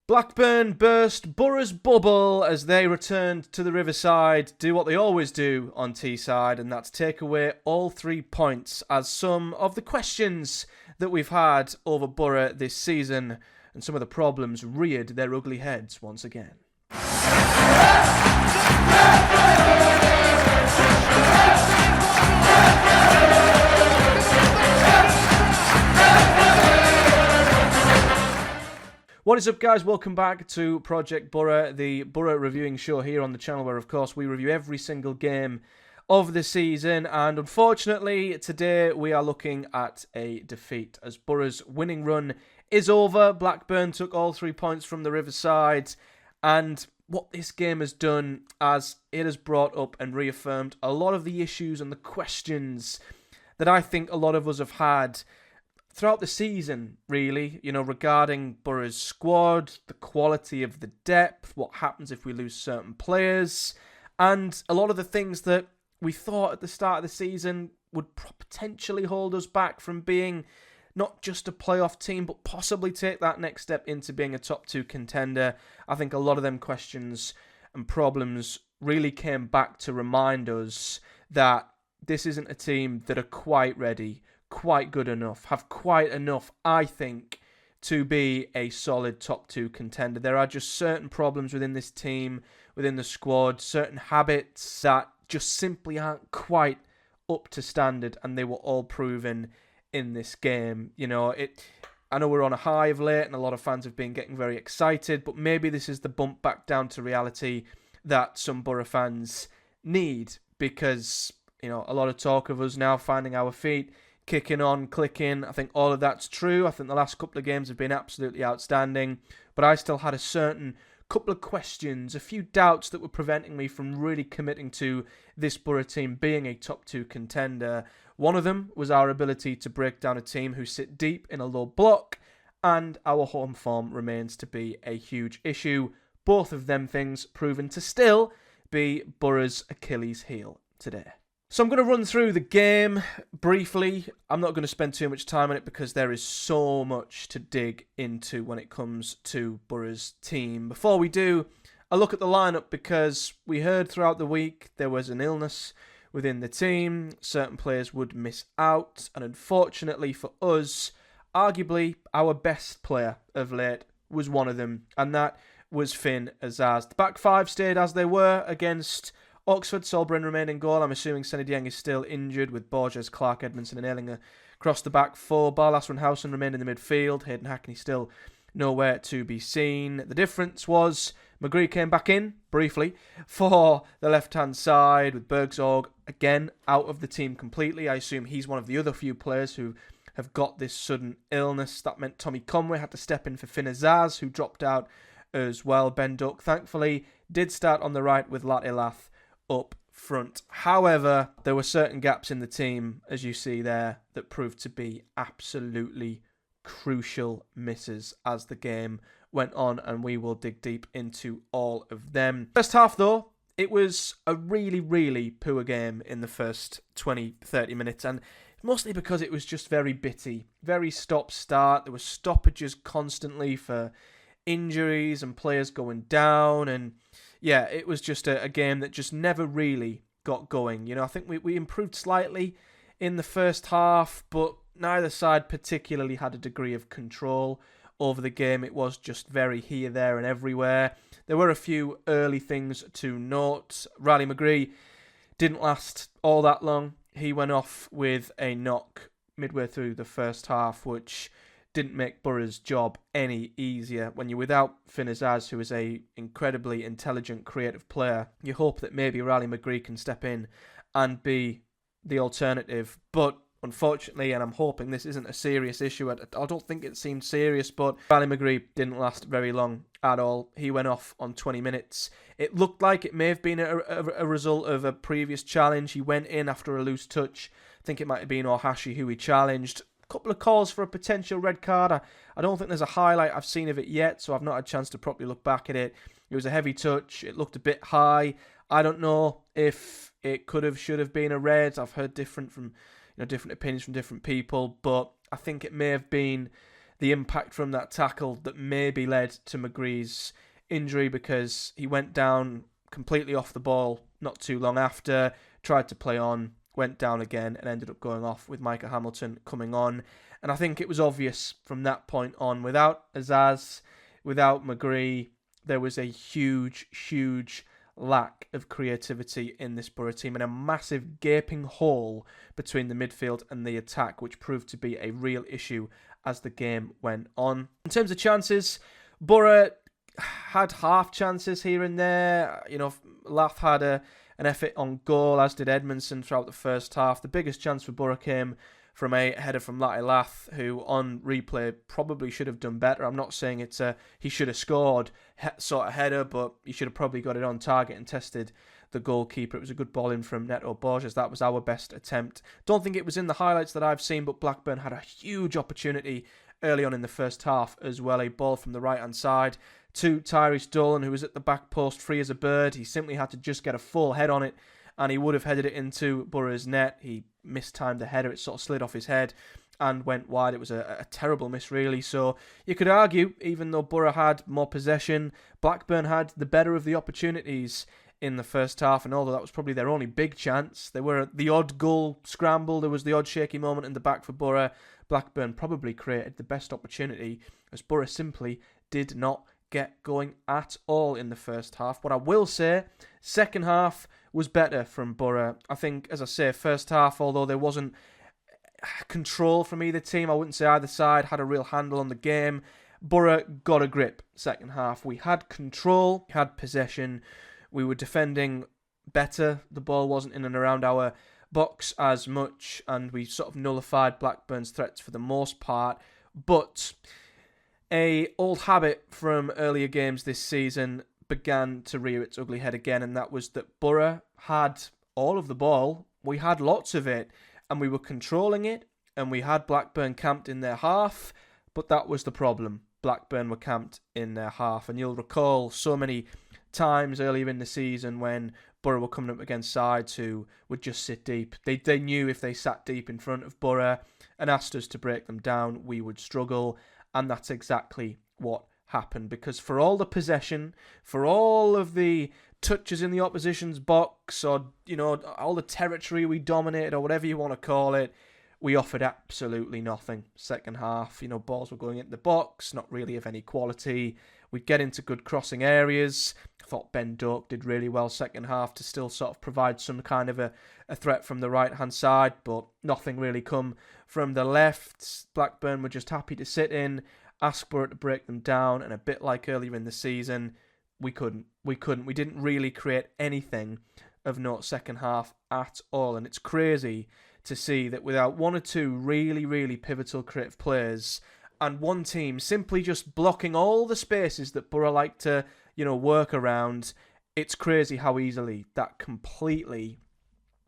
Blackburn burst Boro's bubble as they returned to the Riverside, do what they always do on Teesside, and that's take away all 3 points, as some of the questions that we've had over Boro this season and some of the problems reared their ugly heads once again. What is up, guys? Welcome back to Project Boro, the Boro reviewing show here on the channel where, of course, we review every single game of the season. And unfortunately, today we are looking at a defeat as Boro's winning run is over. Blackburn took all 3 points from the Riverside. And what this game has done, as it has brought up and reaffirmed a lot of the issues and the questions that I think a lot of us have had throughout the season, really, regarding Boro's squad, the quality of the depth, what happens if we lose certain players, and a lot of the things that we thought at the start of the season would potentially hold us back from being not just a playoff team, but possibly take that next step into being a top 2 contender. I think a lot of them questions and problems really came back to remind us that this isn't a team that are quite ready, quite good enough, have quite enough, I think, to be a solid top 2 contender. There are just certain problems within this team, within the squad, certain habits that just simply aren't quite up to standard, and they were all proven in this game. I know we're on a high of late, and a lot of fans have been getting very excited, but maybe this is the bump back down to reality that some Boro fans need, because, a lot of talk of us now finding our feet, kicking on, clicking. I think all of that's true. I think the last couple of games have been absolutely outstanding, but I still had a certain couple of questions, a few doubts that were preventing me from really committing to this Boro team being a top 2 contender. One of them was our ability to break down a team who sit deep in a low block, and our home form remains to be a huge issue. Both of them things proven to still be Boro's Achilles heel today. So I'm going to run through the game briefly. I'm not going to spend too much time on it because there is so much to dig into when it comes to Boro's team. Before we do, a look at the lineup, because we heard throughout the week there was an illness within the team. Certain players would miss out, and unfortunately for us, arguably our best player of late was one of them, and that was Finn Azaz. The back 5 stayed as they were against Oxford. Solbrun remained in goal. I'm assuming Senny Dieng is still injured, with Borges, Clark, Edmondson and Ellinger across the back 4. Barlas Runhausen remained in the midfield. Hayden Hackney still nowhere to be seen. The difference was McGree came back in, briefly, for the left-hand side, with Bergzorg, again, out of the team completely. I assume he's one of the other few players who have got this sudden illness. That meant Tommy Conway had to step in for Finn Azaz, who dropped out as well. Ben Duck, thankfully, did start on the right with Latilath up front. However, there were certain gaps in the team, as you see there, that proved to be absolutely crucial misses as the game went on, and we will dig deep into all of them. First half, though, it was a really, really poor game in the first 20-30 minutes, and mostly because it was just very bitty, very stop-start. There were stoppages constantly for injuries and players going down, and yeah, it was just a game that just never really got going. I think we improved slightly in the first half, but neither side particularly had a degree of control over the game. It was just very here, there and everywhere. There were a few early things to note. Riley McGree didn't last all that long. He went off with a knock midway through the first half, which didn't make Boro's job any easier. When you're without Finn Azaz, who is a incredibly intelligent, creative player, you hope that maybe Riley McGree can step in and be the alternative. But unfortunately, and I'm hoping this isn't a serious issue, I don't think it seemed serious, but Riley McGree didn't last very long at all. He went off on 20 minutes. It looked like it may have been a result of a previous challenge. He went in after a loose touch. I think it might have been Orhashi who he challenged. Couple of calls for a potential red card. I don't think there's a highlight I've seen of it yet, so I've not had a chance to properly look back at it. It was a heavy touch. It looked a bit high. I don't know if it should have been a red. I've heard different opinions from different people, but I think it may have been the impact from that tackle that maybe led to McGree's injury, because he went down completely off the ball not too long after, tried to play on, went down again, and ended up going off with Micah Hamilton coming on. And I think it was obvious from that point on, without Azaz, without McGree, there was a huge, huge lack of creativity in this Boro team, and a massive gaping hole between the midfield and the attack, which proved to be a real issue as the game went on. In terms of chances, Boro had half chances here and there. Lath had an effort on goal, as did Edmondson throughout the first half. The biggest chance for Boro came from a header from Latte Lath, who on replay probably should have done better. I'm not saying he should have scored sort of header, but he should have probably got it on target and tested the goalkeeper. It was a good ball in from Neto Borges. That was our best attempt. Don't think it was in the highlights that I've seen, but Blackburn had a huge opportunity early on in the first half as well. A ball from the right-hand side to Tyrese Dolan, who was at the back post free as a bird. He simply had to just get a full head on it, and he would have headed it into Boro's net. He mistimed the header. It sort of slid off his head and went wide. It was a terrible miss, really. So you could argue, even though Boro had more possession, Blackburn had the better of the opportunities in the first half, and although that was probably their only big chance, there were the odd goal scramble, there was the odd shaky moment in the back for Boro. Blackburn probably created the best opportunity, as Boro simply did not get going at all in the first half. What I will say, second half was better from Boro. I think, as I say, first half, although there wasn't control from either team, I wouldn't say either side had a real handle on the game. Boro got a grip second half. We had control, we had possession, we were defending better. The ball wasn't in and around our box as much, and we sort of nullified Blackburn's threats for the most part. But a old habit from earlier games this season began to rear its ugly head again, and that was that Boro had all of the ball. We had lots of it, and we were controlling it, and we had Blackburn camped in their half, but that was the problem. Blackburn were camped in their half, and you'll recall so many times earlier in the season when Boro were coming up against sides who would just sit deep. They knew if they sat deep in front of Boro and asked us to break them down, we would struggle, and that's exactly what happened. Because for all the possession, for all of the touches in the opposition's box, or all the territory we dominated, or whatever you want to call it, we offered absolutely nothing. Second half, balls were going into the box, not really of any quality. We'd get into good crossing areas. I thought Ben Doak did really well second half to still sort of provide some kind of a threat from the right-hand side, but nothing really come from the left. Blackburn were just happy to sit in, ask Boro to break them down, and a bit like earlier in the season, we couldn't. We didn't really create anything of note second half at all, and it's crazy to see that without one or two really, really pivotal creative players, and one team simply just blocking all the spaces that Boro like to, work around, it's crazy how easily that completely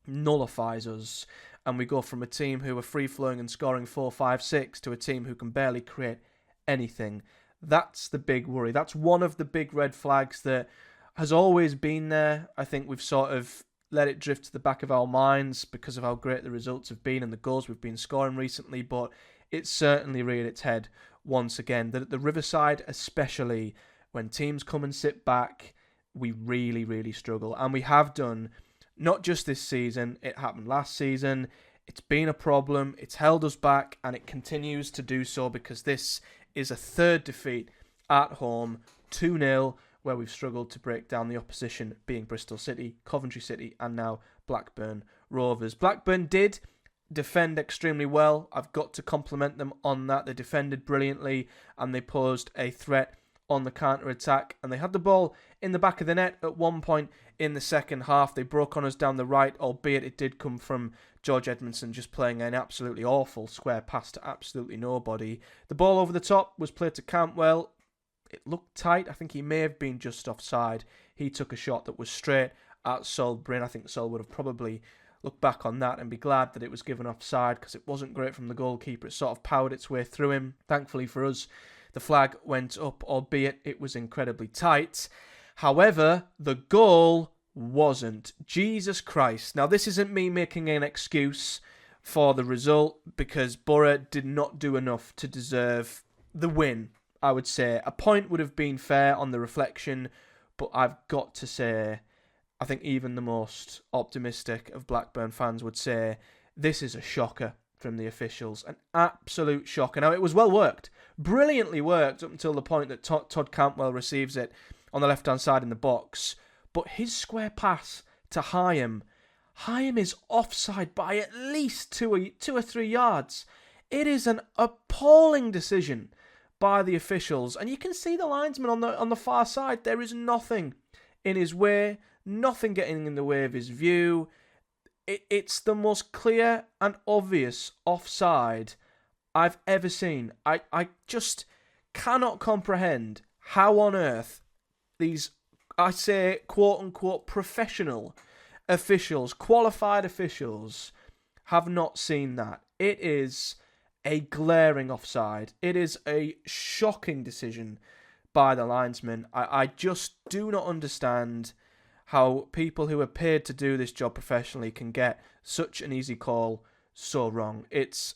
nullifies us. And we go from a team who are free-flowing and scoring 4, 5, 6 to a team who can barely create anything. That's the big worry. That's one of the big red flags that has always been there. I think we've sort of let it drift to the back of our minds because of how great the results have been and the goals we've been scoring recently, but it's certainly reared its head once again. That at the Riverside, especially, when teams come and sit back, we really, really struggle. And we have done, not just this season, it happened last season. It's been a problem, it's held us back, and it continues to do so because this is a third defeat at home, 2-0, where we've struggled to break down the opposition, being Bristol City, Coventry City, and now Blackburn Rovers. Blackburn did defend extremely well. I've got to compliment them on that. They defended brilliantly, and they posed a threat on the counter-attack, and they had the ball in the back of the net at one point in the second half. They broke on us down the right, albeit it did come from George Edmondson just playing an absolutely awful square pass to absolutely nobody. The ball over the top was played to Cantwell. It looked tight. I think he may have been just offside. He took a shot that was straight at Sol Bryn. I think Sol would have probably looked back on that and be glad that it was given offside because it wasn't great from the goalkeeper. It sort of powered its way through him. Thankfully for us, the flag went up, albeit it was incredibly tight. However, the goal wasn't. Jesus Christ. Now, this isn't me making an excuse for the result because Boro did not do enough to deserve the win, I would say. A point would have been fair on the reflection, but I've got to say, I think even the most optimistic of Blackburn fans would say this is a shocker from the officials. An absolute shocker. Now, it was well worked. Brilliantly worked up until the point that Todd Cantwell receives it on the left-hand side in the box. But his square pass to Hyam is offside by at least 2 or 3 yards. It is an appalling decision by the officials. And you can see the linesman on the far side. There is nothing in his way. Nothing getting in the way of his view. It's the most clear and obvious offside I've ever seen. I just cannot comprehend how on earth these, I say, quote-unquote, professional officials, qualified officials, have not seen that. It is a glaring offside. It is a shocking decision by the linesman. I just do not understand how people who are paid to do this job professionally can get such an easy call so wrong. It's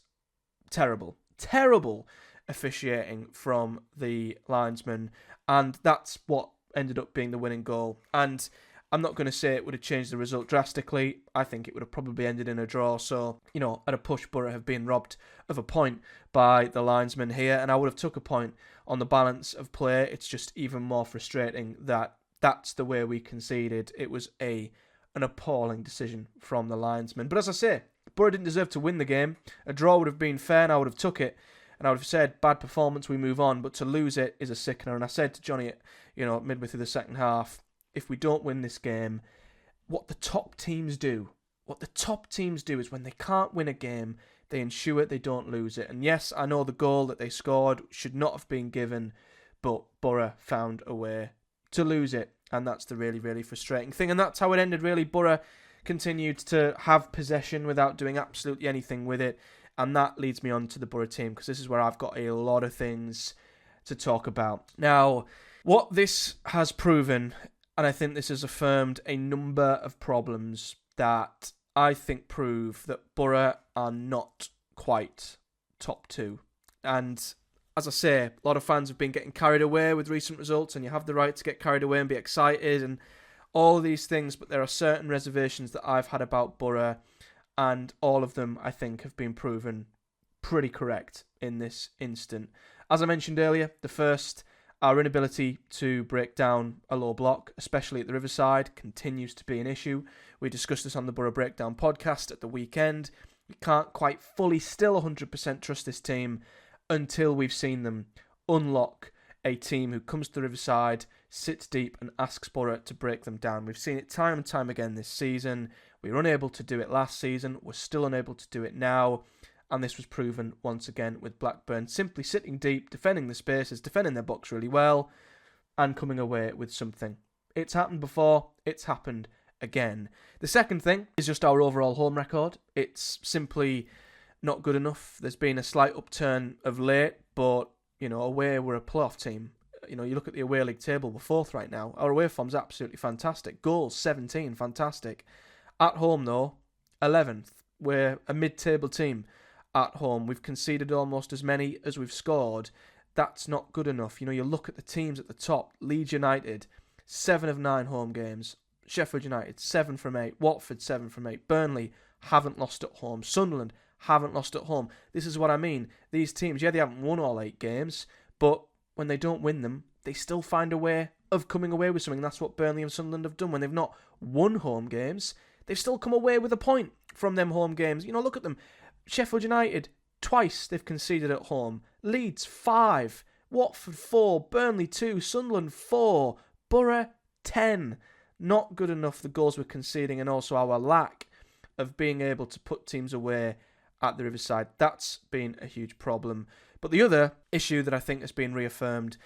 terrible. Terrible officiating from the linesman, and that's what ended up being the winning goal. And I'm not going to say it would have changed the result drastically. I think it would have probably ended in a draw. So, at a push, Boro have been robbed of a point by the linesman here, and I would have took a point on the balance of play. It's just even more frustrating that that's the way we conceded. It was an appalling decision from the linesman. But as I say, Boro didn't deserve to win the game. A draw would have been fair, and I would have took it. And I would have said, bad performance, we move on. But to lose it is a sickener. And I said to Johnny, midway through the second half, if we don't win this game, what the top teams do is when they can't win a game, they ensure they don't lose it. And yes, I know the goal that they scored should not have been given, but Boro found a way to lose it. And that's the really, really frustrating thing. And that's how it ended, really. Boro continued to have possession without doing absolutely anything with it. And that leads me on to the Boro team, because this is where I've got a lot of things to talk about. Now, what this has proven, and I think this has affirmed a number of problems that I think prove that Boro are not quite top two. And as I say, a lot of fans have been getting carried away with recent results, and you have the right to get carried away and be excited and all of these things, but there are certain reservations that I've had about Boro, and all of them, I think, have been proven pretty correct in this instant. As I mentioned earlier, the first, our inability to break down a low block, especially at the Riverside, continues to be an issue. We discussed this on the Boro Breakdown podcast at the weekend. We can't quite fully still 100% trust this team until we've seen them unlock a team who comes to the Riverside, sits deep and asks Boro to break them down. We've seen it time and time again this season. We were unable to do it last season. We're still unable to do it now. And this was proven once again with Blackburn simply sitting deep, defending the spaces, defending their box really well, and coming away with something. It's happened before. It's happened again. The second thing is just our overall home record. It's simply not good enough. There's been a slight upturn of late, but, away we're a playoff team. You look at the away league table, we're fourth right now. Our away form's absolutely fantastic. Goals, 17, fantastic. At home, though, 11th. We're a mid-table team at home. We've conceded almost as many as we've scored. That's not good enough. You look at the teams at the top. Leeds United, 7 of 9 home games. Sheffield United, 7 from 8. Watford, 7 from 8. Burnley haven't lost at home. Sunderland haven't lost at home. This is what I mean. These teams, they haven't won all 8 games, but when they don't win them, they still find a way of coming away with something. That's what Burnley and Sunderland have done. When they've not won home games, they've still come away with a point from them home games. Look at them. Sheffield United, twice they've conceded at home. Leeds, 5. Watford, 4. Burnley, 2. Sunderland, 4. Boro, 10. Not good enough, the goals we're conceding, and also our lack of being able to put teams away at the Riverside. That's been a huge problem. But the other issue that I think has been reaffirmed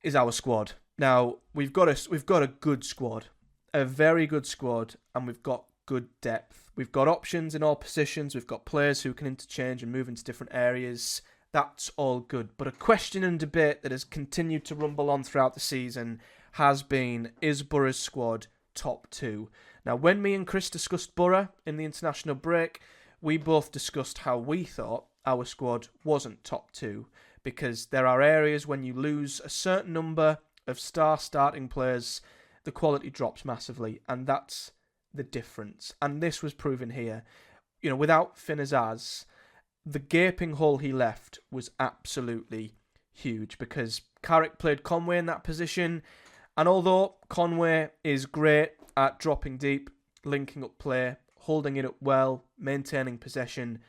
is our squad. Now, we've got a good squad, a very good squad, and we've got good depth. We've got options in all positions. We've got players who can interchange and move into different areas. That's all good. But a question and debate that has continued to rumble on throughout the season has been, is Boro's squad top 2? Now, when me and Chris discussed Boro in the international break, we both discussed how we thought our squad wasn't top 2 because there are areas when you lose a certain number of star starting players, the quality drops massively, and that's the difference. And this was proven here. Without Finn Azaz, the gaping hole he left was absolutely huge, because Carrick played Conway in that position, and although Conway is great at dropping deep, linking up play, holding it up well, maintaining possession,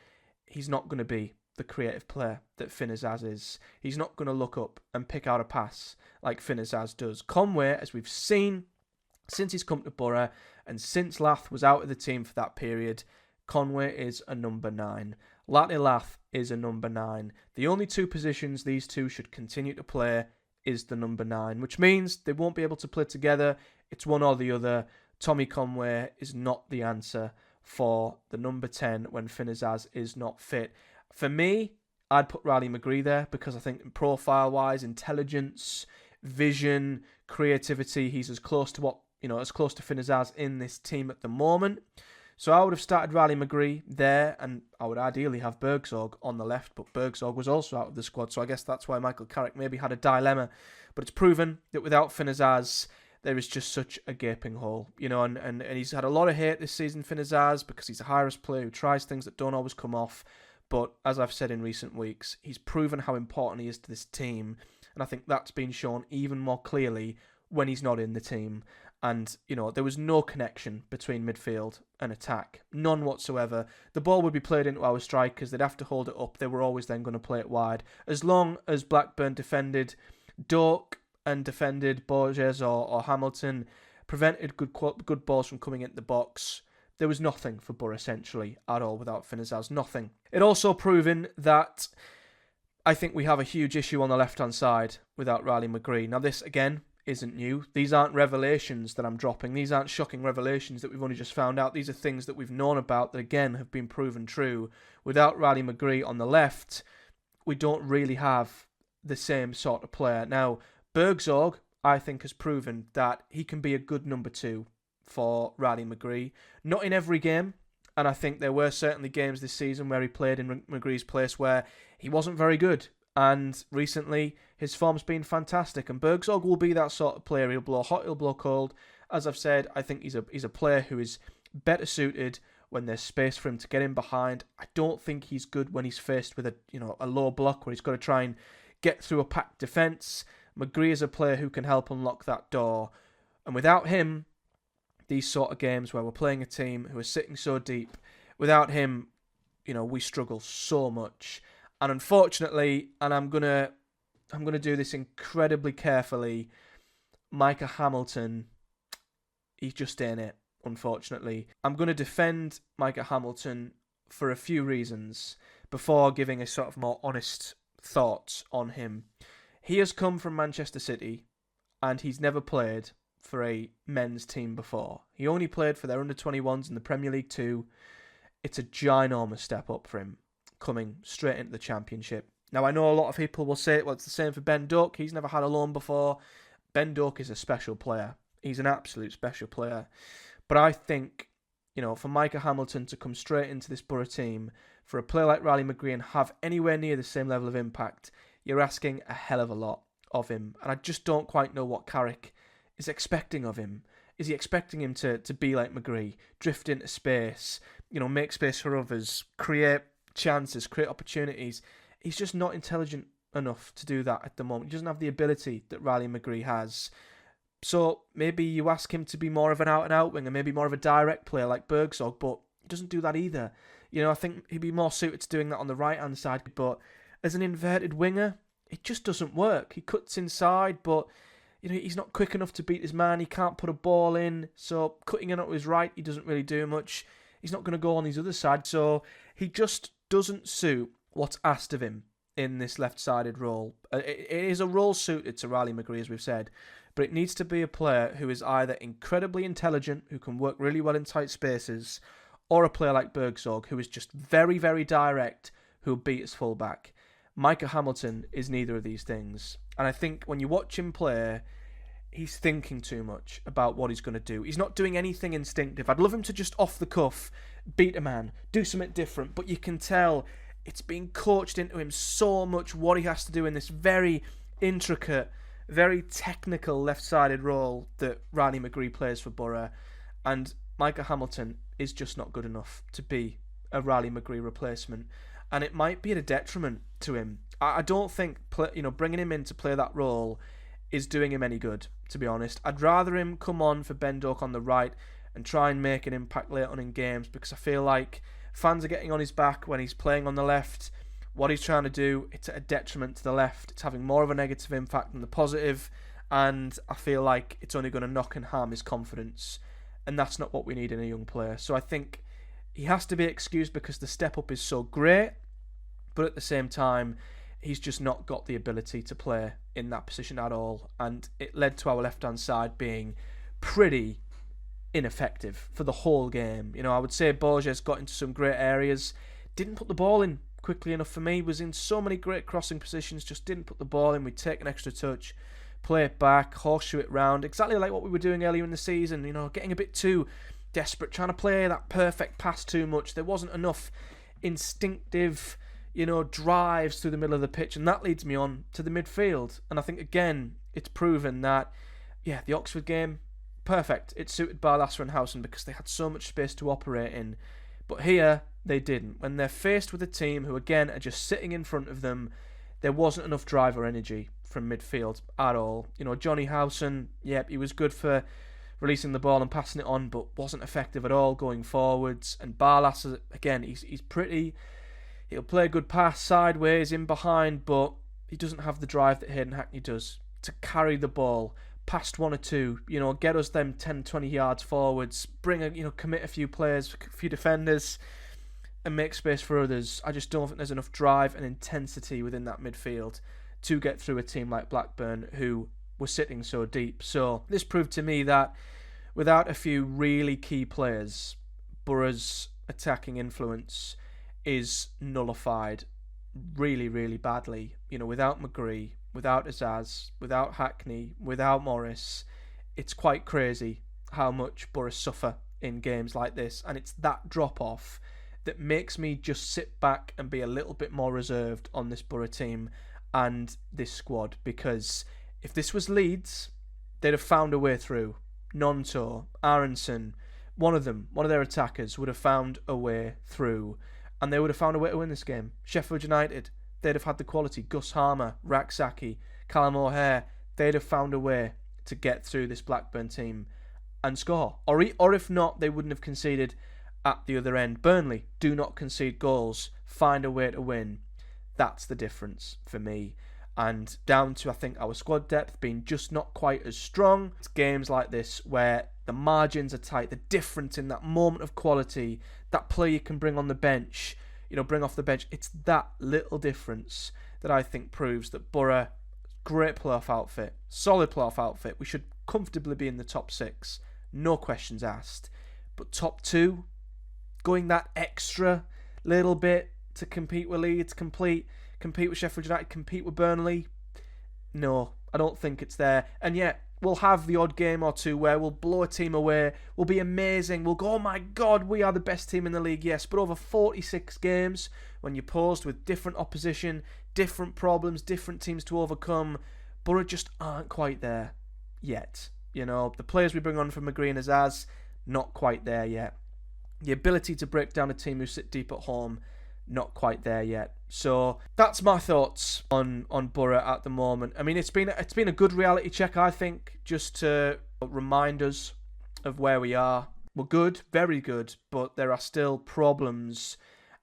he's not going to be the creative player that Finn Azaz is. He's not going to look up and pick out a pass like Finn Azaz does. Conway, as we've seen since he's come to Boro and since Lath was out of the team for that period, Conway is a number 9. Latty Lath is a number 9. The only two positions these two should continue to play is the number 9, which means they won't be able to play together. It's one or the other. Tommy Conway is not the answer for the number 10 when Finn Azaz is not fit. For me, I'd put Riley McGree there, because I think profile-wise, intelligence, vision, creativity, he's as close to as close to Finn Azaz in this team at the moment. So I would have started Riley McGree there, and I would ideally have Bergzorg on the left, but Bergzorg was also out of the squad, so I guess that's why Michael Carrick maybe had a dilemma. But it's proven that without Finn Azaz, there is just such a gaping hole, and he's had a lot of hate this season, Finn Azaz, because he's a high-risk player who tries things that don't always come off. But as I've said in recent weeks, he's proven how important he is to this team, and I think that's been shown even more clearly when he's not in the team. And, there was no connection between midfield and attack. None whatsoever. The ball would be played into our strikers. They'd have to hold it up. They were always then going to play it wide. As long as Blackburn defended Doak and defended Borges or Hamilton, prevented good balls from coming into the box, there was nothing for Boro essentially at all without Finn Azaz. Nothing. It also proven that I think we have a huge issue on the left-hand side without Riley McGree. Now this, again, isn't new. These aren't revelations that I'm dropping. These aren't shocking revelations that we've only just found out. These are things that we've known about that, again, have been proven true. Without Riley McGree on the left, we don't really have the same sort of player. Now, Bergzorg, I think, has proven that he can be a good number 2 for Riley McGree. Not in every game, and I think there were certainly games this season where he played in McGree's place where he wasn't very good. And recently, his form's been fantastic. And Bergzorg will be that sort of player. He'll blow hot, he'll blow cold. As I've said, I think he's a player who is better suited when there's space for him to get in behind. I don't think he's good when he's faced with a low block where he's got to try and get through a packed defence. McGree is a player who can help unlock that door. And without him, these sort of games where we're playing a team who are sitting so deep, without him, we struggle so much. And unfortunately, and I'm gonna do this incredibly carefully, Micah Hamilton, he just ain't it, unfortunately. I'm going to defend Micah Hamilton for a few reasons before giving a sort of more honest thoughts on him. He has come from Manchester City, and he's never played for a men's team before. He only played for their under-21s in the Premier League 2. It's a ginormous step up for him, coming straight into the Championship. Now, I know a lot of people will say, well, it's the same for Ben Doak. He's never had a loan before. Ben Doak is a special player. He's an absolute special player. But I think, for Micah Hamilton to come straight into this Boro team, for a player like Riley McGree and have anywhere near the same level of impact, you're asking a hell of a lot of him. And I just don't quite know what Carrick is expecting of him. Is he expecting him to be like McGree, drift into space, make space for others, create chances, create opportunities? He's just not intelligent enough to do that at the moment. He doesn't have the ability that Riley McGree has. So maybe you ask him to be more of an out-and-out winger, maybe more of a direct player like Bergzorg, but he doesn't do that either. I think he'd be more suited to doing that on the right-hand side, but as an inverted winger, it just doesn't work. He cuts inside, but he's not quick enough to beat his man. He can't put a ball in, so cutting in to his right, he doesn't really do much. He's not going to go on his other side, so he just doesn't suit what's asked of him in this left-sided role. It is a role suited to Riley McGree, as we've said, but it needs to be a player who is either incredibly intelligent, who can work really well in tight spaces, or a player like Bergzorg, who is just very, very direct, who'll beat his fullback. Micah Hamilton is neither of these things. And I think when you watch him play, he's thinking too much about what he's going to do. He's not doing anything instinctive. I'd love him to just off the cuff beat a man, do something different, but you can tell it's been coached into him so much what he has to do in this very intricate, very technical left-sided role that Riley McGree plays for Boro, and Micah Hamilton is just not good enough to be a Riley McGree replacement, and it might be at a detriment to him. I don't think bringing him in to play that role is doing him any good, to be honest. I'd rather him come on for Ben Doak on the right and try and make an impact later on in games, because I feel like fans are getting on his back when he's playing on the left. What he's trying to do, it's at a detriment to the left. It's having more of a negative impact than the positive, and I feel like it's only going to knock and harm his confidence, and that's not what we need in a young player. So I think he has to be excused because the step up is so great, but at the same time, he's just not got the ability to play in that position at all, and it led to our left-hand side being pretty ineffective for the whole game. I would say Borges got into some great areas, didn't put the ball in quickly enough for me, was in so many great crossing positions, just didn't put the ball in. We'd take an extra touch, play it back, horseshoe it round, exactly like what we were doing earlier in the season, getting a bit too desperate, trying to play that perfect pass too much. There wasn't enough instinctive, drives through the middle of the pitch, and that leads me on to the midfield. And I think, again, it's proven that, the Oxford game, perfect. It suited Barlasser and Howson because they had so much space to operate in. But here, they didn't. When they're faced with a team who, again, are just sitting in front of them, there wasn't enough drive or energy from midfield at all. Johnny Howson, he was good for releasing the ball and passing it on, but wasn't effective at all going forwards. And Barlasser, again, he's pretty. He'll play a good pass sideways, in behind, but he doesn't have the drive that Hayden Hackney does to carry the ball past one or two, get us them 10, 20 yards forwards, commit a few players, a few defenders, and make space for others. I just don't think there's enough drive and intensity within that midfield to get through a team like Blackburn, who were sitting so deep. So this proved to me that without a few really key players, Boro's attacking influence is nullified really, really badly. Without McGree, without Azaz, without Hackney, without Morris, it's quite crazy how much Boro suffer in games like this, and it's that drop-off that makes me just sit back and be a little bit more reserved on this Boro team and this squad, because if this was Leeds, they'd have found a way through. Nonto, Aronson, one of their attackers would have found a way through, and they would have found a way to win this game. Sheffield United, they'd have had the quality. Gus Harmer, Raksaki, Callum O'Hare, they'd have found a way to get through this Blackburn team and score. Or if not, they wouldn't have conceded at the other end. Burnley do not concede goals, find a way to win. That's the difference for me. And down to, I think, our squad depth being just not quite as strong. It's games like this where the margins are tight, the difference in that moment of quality, that player you can bring on the bench, bring off the bench. It's that little difference that I think proves that Boro, great playoff outfit, solid playoff outfit. We should comfortably be in the top 6, no questions asked. But top 2, going that extra little bit to compete with Leeds, compete with Sheffield United, compete with Burnley. No, I don't think it's there. And yet, we'll have the odd game or two where we'll blow a team away. We'll be amazing. We'll go, oh my God, we are the best team in the league. Yes, but over 46 games, when you're posed with different opposition, different problems, different teams to overcome, Boro just aren't quite there yet. The players we bring on from McGree and Azaz, not quite there yet. The ability to break down a team who sit deep at home, not quite there yet. So that's my thoughts on Boro at the moment. I mean, it's been a good reality check, I think, just to remind us of where we are. We're good, very good, but there are still problems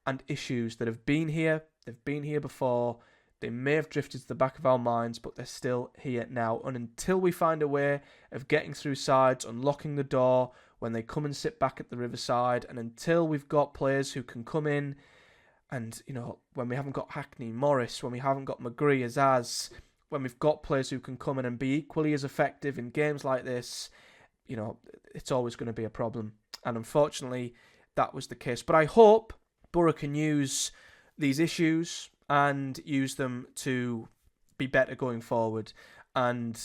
and issues that have been here. They've been here before. They may have drifted to the back of our minds, but they're still here now. And until we find a way of getting through sides, unlocking the door when they come and sit back at the Riverside, and until we've got players who can come in and, when we haven't got Hackney Morris, when we haven't got McGree, Azaz, when we've got players who can come in and be equally as effective in games like this, it's always going to be a problem. And unfortunately, that was the case. But I hope Boro can use these issues and use them to be better going forward. And,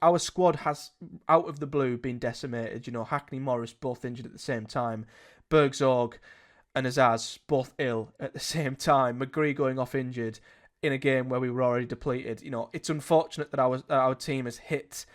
our squad has, out of the blue, been decimated. Hackney Morris both injured at the same time. Bergzorg and Azaz both ill at the same time. McGree going off injured in a game where we were already depleted. You know, it's unfortunate that our team has hit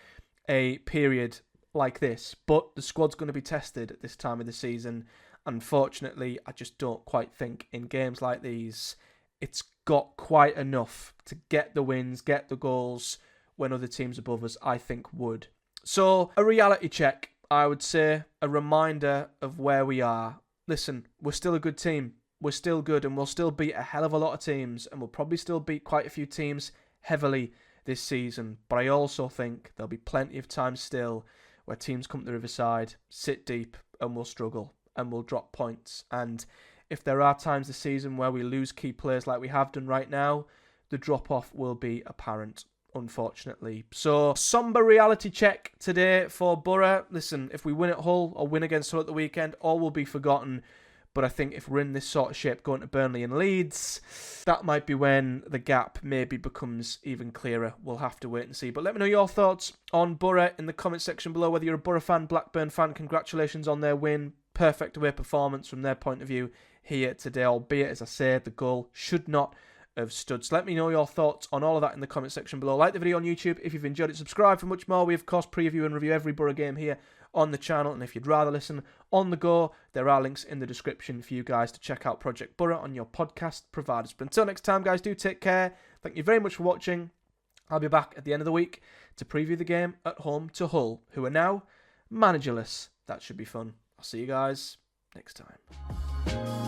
a period like this, but the squad's going to be tested at this time of the season. Unfortunately, I just don't quite think in games like these it's got quite enough to get the wins, get the goals when other teams above us, I think, would. So, a reality check, I would say, a reminder of where we are. Listen, we're still a good team. We're still good, and we'll still beat a hell of a lot of teams, and we'll probably still beat quite a few teams heavily this season. But I also think there'll be plenty of time still where teams come to Riverside, sit deep, and we'll struggle, and we'll drop points. And if there are times this season where we lose key players like we have done right now, the drop-off will be apparent, unfortunately. So, somber reality check today for Boro. Listen, if we win at Hull or win against Hull at the weekend, all will be forgotten. But I think if we're in this sort of shape going to Burnley and Leeds, that might be when the gap maybe becomes even clearer. We'll have to wait and see. But let me know your thoughts on Boro in the comment section below. Whether you're a Boro fan, Blackburn fan, congratulations on their win. Perfect away performance from their point of view here today, albeit, as I say, the goal should not have stood. So let me know your thoughts on all of that in the comment section below. Like the video on YouTube if you've enjoyed it. Subscribe for much more. We, of course, preview and review every Boro game here on the channel. And if you'd rather listen on the go, there are links in the description for you guys to check out Project Boro on your podcast providers. But until next time, guys, do take care. Thank you very much for watching. I'll be back at the end of the week to preview the game at home to Hull, who are now managerless. That should be fun. I'll see you guys next time.